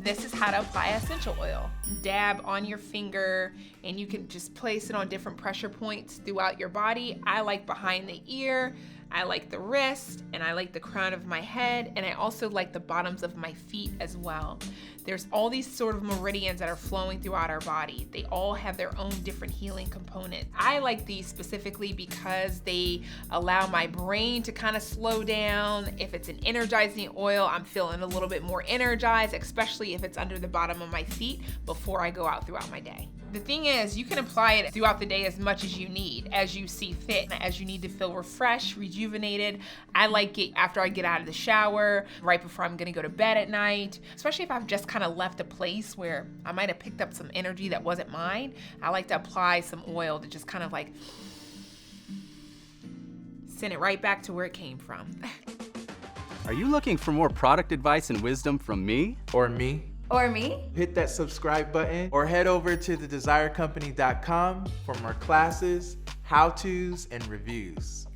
This is how to apply essential oil. Dab on your finger, and you can just place it on different pressure points throughout your body. I like behind the ear, I like the wrist, and I like the crown of my head, and I also like the bottoms of my feet as well. There's all these sort of meridians that are flowing throughout our body. They all have their own different healing components. I like these specifically because they allow my brain to kind of slow down. If it's an energizing oil, I'm feeling a little bit more energized, especially if it's under the bottom of my feet before I go out throughout my day. The thing is, you can apply it throughout the day as much as you need, as you see fit, as you need to feel refreshed, rejuvenated. I like it after I get out of the shower, right before I'm gonna go to bed at night, especially if I've just kind of left a place where I might have picked up some energy that wasn't mine. I like to apply some oil to just kind of like send it right back to where it came from. Are you looking for more product advice and wisdom from me? Or me? Or me? Hit that subscribe button or head over to thedesirecompany.com for more classes, how-tos, and reviews.